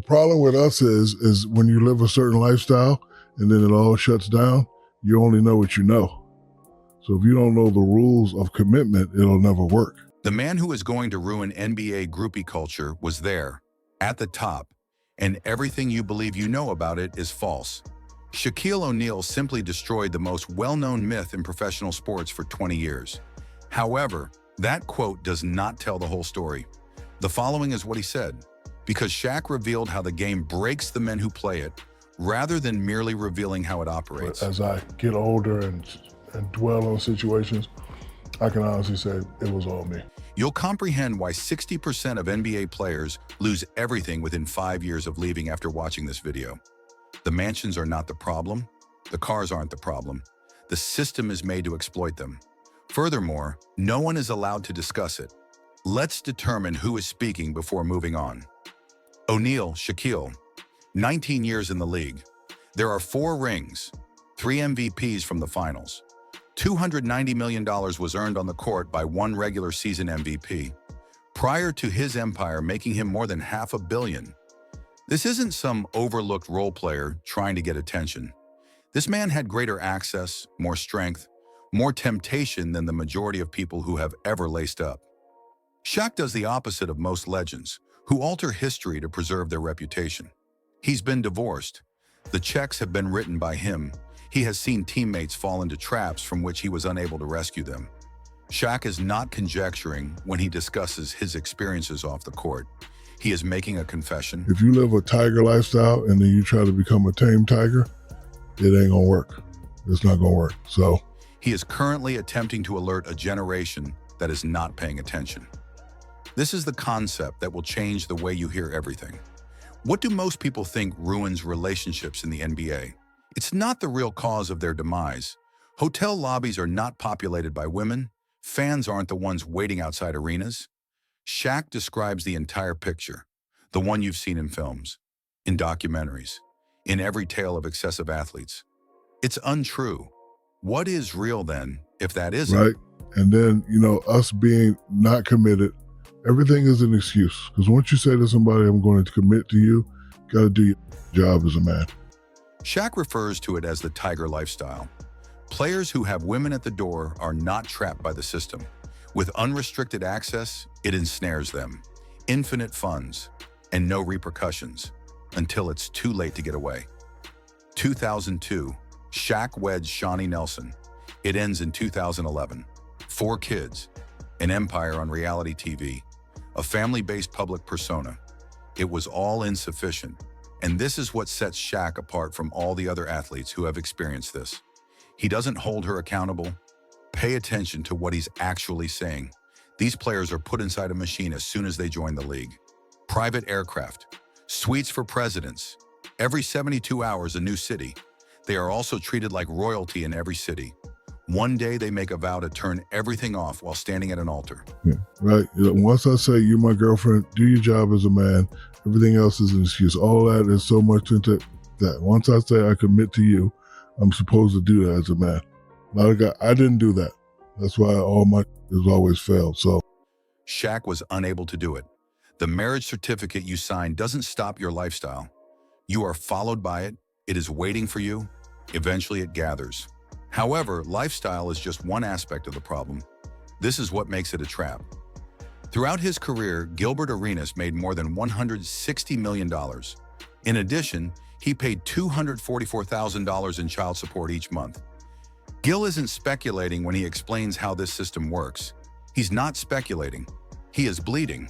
problem with us is when you live a certain lifestyle and then it all shuts down, you only know what you know. So if you don't know the rules of commitment, it'll never work. The man who is going to ruin NBA groupie culture was there, at the top, and everything you believe you know about it is false. Shaquille O'Neal simply destroyed the most well-known myth in professional sports for 20 years. However, that quote does not tell the whole story. The following is what he said, because Shaq revealed how the game breaks the men who play it, rather than merely revealing how it operates. As I get older and dwell on situations, I can honestly say it was all me. You'll comprehend why 60% of NBA players lose everything within 5 years of leaving after watching this video. The mansions are not the problem. The cars aren't the problem. The system is made to exploit them. Furthermore, no one is allowed to discuss it. Let's determine who is speaking before moving on. O'Neal, Shaquille, 19 years in the league. There are 4 rings, 3 MVPs from the finals. $290 million was earned on the court by 1 regular season MVP, prior to his empire making him more than $500 million. This isn't some overlooked role player trying to get attention. This man had greater access, more strength, more temptation than the majority of people who have ever laced up. Shaq does the opposite of most legends, who alter history to preserve their reputation. He's been divorced. The checks have been written by him. He has seen teammates fall into traps from which he was unable to rescue them. Shaq is not conjecturing when he discusses his experiences off the court. He is making a confession. If you live a tiger lifestyle and then you try to become a tame tiger, it ain't gonna work. It's not gonna work. So he is currently attempting to alert a generation that is not paying attention. This is the concept that will change the way you hear everything. What do most people think ruins relationships in the NBA? It's not the real cause of their demise. Hotel lobbies are not populated by women. Fans aren't the ones waiting outside arenas. Shaq describes the entire picture, the one you've seen in films, in documentaries, in every tale of excessive athletes. It's untrue. What is real then, if that isn't? Right. And then, us being not committed, everything is an excuse. Because once you say to somebody, I'm going to commit to you, got to do your job as a man. Shaq refers to it as the tiger lifestyle. Players who have women at the door are not trapped by the system. With unrestricted access, it ensnares them. Infinite funds and no repercussions until it's too late to get away. 2002, Shaq weds Shawnee Nelson. It ends in 2011. 4 kids, an empire on reality TV, a family-based public persona. It was all insufficient. And this is what sets Shaq apart from all the other athletes who have experienced this. He doesn't hold her accountable. Pay attention to what he's actually saying. These players are put inside a machine as soon as they join the league. Private aircraft, suites for presidents. Every 72 hours, a new city. They are also treated like royalty in every city. One day they make a vow to turn everything off while standing at an altar. Yeah, right. Once I say you're my girlfriend, do your job as a man, everything else is an excuse. All that is so much into that. Once I say I commit to you, I'm supposed to do that as a man. Not a guy. I didn't do that. That's why all my has always failed. So Shaq was unable to do it. The marriage certificate you signed doesn't stop your lifestyle. You are followed by it. It is waiting for you. Eventually it gathers. However, lifestyle is just one aspect of the problem. This is what makes it a trap. Throughout his career, Gilbert Arenas made more than $160 million. In addition, he paid $244,000 in child support each month. Gil isn't speculating when he explains how this system works. He's not speculating. He is bleeding.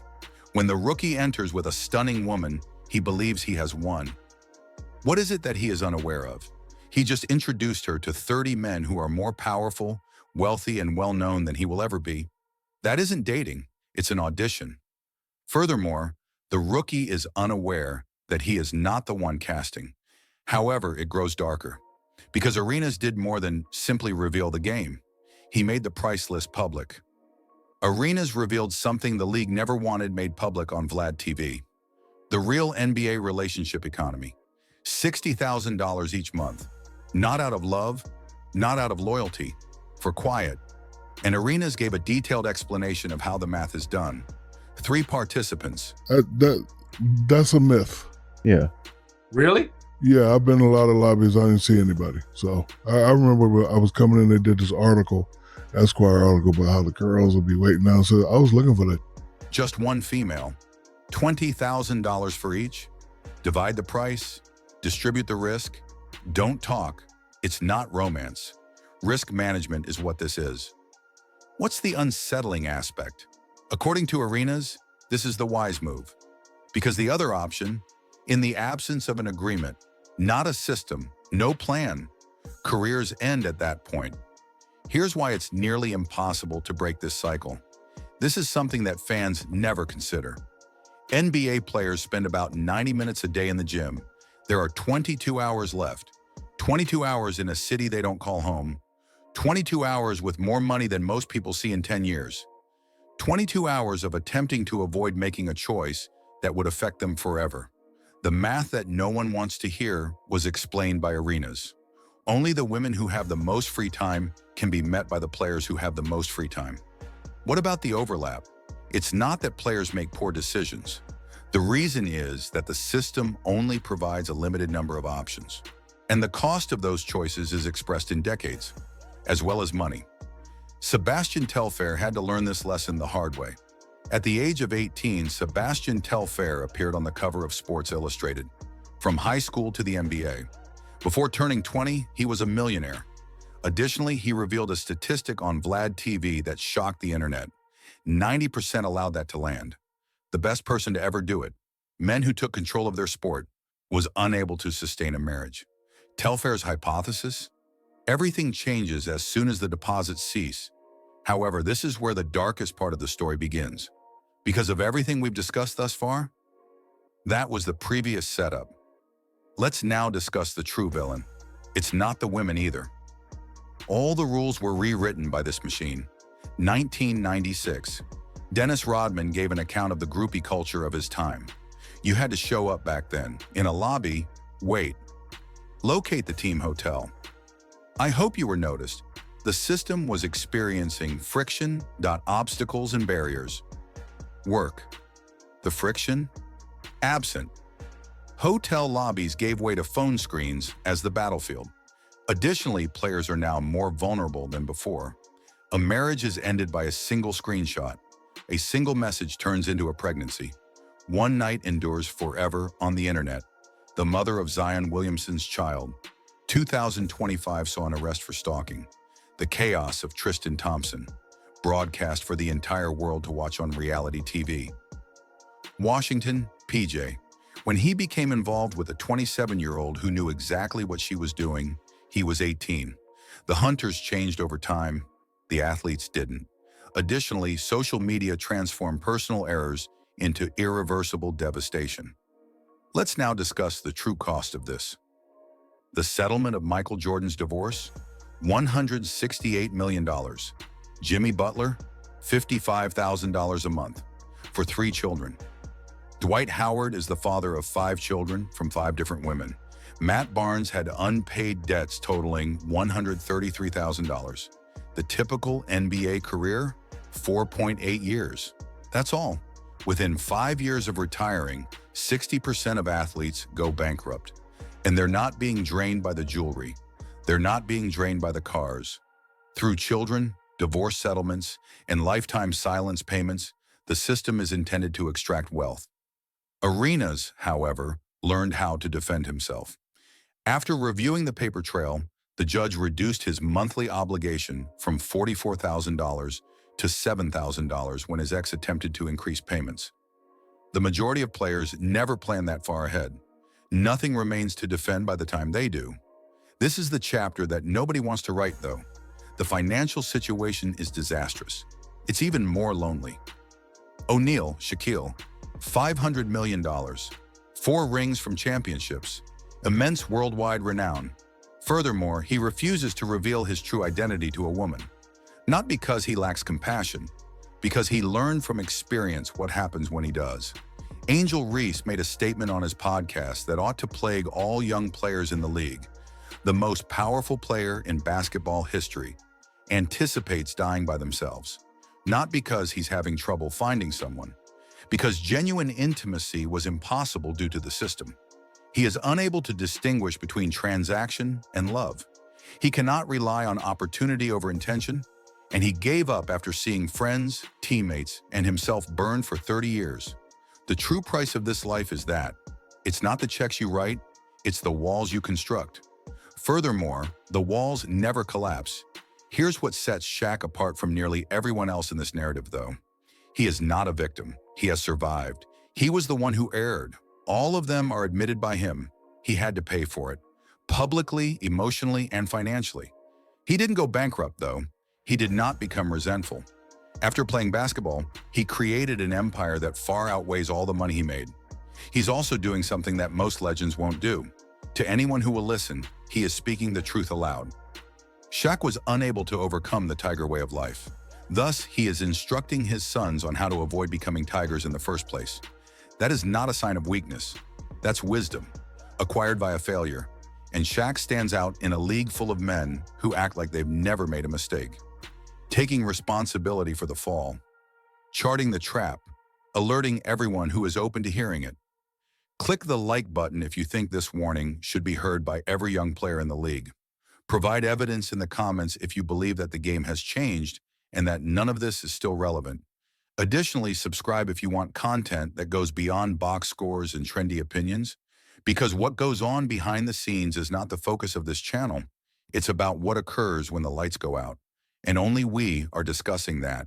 When the rookie enters with a stunning woman, he believes he has won. What is it that he is unaware of? He just introduced her to 30 men who are more powerful, wealthy, and well-known than he will ever be. That isn't dating. It's an audition. Furthermore, the rookie is unaware that he is not the one casting. However, it grows darker. Because Arenas did more than simply reveal the game. He made the price list public. Arenas revealed something the league never wanted made public on Vlad TV. The real NBA relationship economy. $60,000 each month. Not out of love, not out of loyalty, for quiet. And Arenas gave a detailed explanation of how the math is done. 3 participants. That's a myth. Yeah. Really? Yeah, I've been in a lot of lobbies. I didn't see anybody. So I remember when I was coming in, they did this article, Esquire article, about how the girls would be waiting down. So I was looking for that. Just one female, $20,000 for each. Divide the price, distribute the risk. Don't talk. It's not romance. Risk management is what this is. What's the unsettling aspect? According to Arenas, this is the wise move. Because the other option, in the absence of an agreement, not a system, no plan, careers end at that point. Here's why it's nearly impossible to break this cycle. This is something that fans never consider. NBA players spend about 90 minutes a day in the gym. There are 22 hours left. 22 hours in a city they don't call home. 22 hours with more money than most people see in 10 years. 22 hours of attempting to avoid making a choice that would affect them forever. The math that no one wants to hear was explained by Arenas. Only the women who have the most free time can be met by the players who have the most free time. What about the overlap? It's not that players make poor decisions. The reason is that the system only provides a limited number of options. And the cost of those choices is expressed in decades, as well as money. Sebastian Telfair had to learn this lesson the hard way. At the age of 18, Sebastian Telfair appeared on the cover of Sports Illustrated, from high school to the NBA. Before turning 20, he was a millionaire. Additionally, he revealed a statistic on Vlad TV that shocked the internet. 90% allowed that to land. The best person to ever do it, men who took control of their sport, was unable to sustain a marriage. Telfair's hypothesis? Everything changes as soon as the deposits cease. However, this is where the darkest part of the story begins. Because of everything we've discussed thus far, that was the previous setup. Let's now discuss the true villain. It's not the women either. All the rules were rewritten by this machine. 1996. Dennis Rodman gave an account of the groupie culture of his time. You had to show up back then. In a lobby, wait. Locate the team hotel. I hope you were noticed. The system was experiencing friction, obstacles, and barriers. Work. The friction? Absent. Hotel lobbies gave way to phone screens as the battlefield. Additionally, players are now more vulnerable than before. A marriage is ended by a single screenshot. A single message turns into a pregnancy. One night endures forever on the internet. The mother of Zion Williamson's child. 2025 saw an arrest for stalking. The chaos of Tristan Thompson, broadcast for the entire world to watch on reality TV. Washington, PJ. When he became involved with a 27-year-old who knew exactly what she was doing, he was 18. The hunters changed over time, the athletes didn't. Additionally, social media transformed personal errors into irreversible devastation. Let's now discuss the true cost of this. The settlement of Michael Jordan's divorce? $168 million. Jimmy Butler? $55,000 a month for 3 children. Dwight Howard is the father of 5 children from 5 different women. Matt Barnes had unpaid debts totaling $133,000. The typical NBA career? 4.8 years. That's all. Within 5 years of retiring, 60% of athletes go bankrupt. And they're not being drained by the jewelry. They're not being drained by the cars. Through children, divorce settlements, and lifetime silence payments, the system is intended to extract wealth. Arenas, however, learned how to defend himself. After reviewing the paper trail, the judge reduced his monthly obligation from $44,000 to $7,000 when his ex attempted to increase payments. The majority of players never plan that far ahead. Nothing remains to defend by the time they do. This is the chapter that nobody wants to write, though. The financial situation is disastrous. It's even more lonely. O'Neal, Shaquille, $500 million, 4 rings from championships, immense worldwide renown. Furthermore, he refuses to reveal his true identity to a woman. Not because he lacks compassion, because he learned from experience what happens when he does. Angel Reese made a statement on his podcast that ought to plague all young players in the league. The most powerful player in basketball history anticipates dying by themselves, not because he's having trouble finding someone, because genuine intimacy was impossible due to the system. He is unable to distinguish between transaction and love. He cannot rely on opportunity over intention, and he gave up after seeing friends, teammates, and himself burned for 30 years. The true price of this life is that it's not the checks you write, it's the walls you construct. Furthermore, the walls never collapse. Here's what sets Shaq apart from nearly everyone else in this narrative, though. He is not a victim. He has survived. He was the one who erred. All of them are admitted by him. He had to pay for it, publicly, emotionally, and financially. He didn't go bankrupt, though. He did not become resentful. After playing basketball, he created an empire that far outweighs all the money he made. He's also doing something that most legends won't do. To anyone who will listen, he is speaking the truth aloud. Shaq was unable to overcome the tiger way of life. Thus, he is instructing his sons on how to avoid becoming tigers in the first place. That is not a sign of weakness. That's wisdom, acquired via failure. And Shaq stands out in a league full of men who act like they've never made a mistake. Taking responsibility for the fall, charting the trap, alerting everyone who is open to hearing it. Click the like button if you think this warning should be heard by every young player in the league. Provide evidence in the comments if you believe that the game has changed and that none of this is still relevant. Additionally, subscribe if you want content that goes beyond box scores and trendy opinions, because what goes on behind the scenes is not the focus of this channel. It's about what occurs when the lights go out, and only we are discussing that.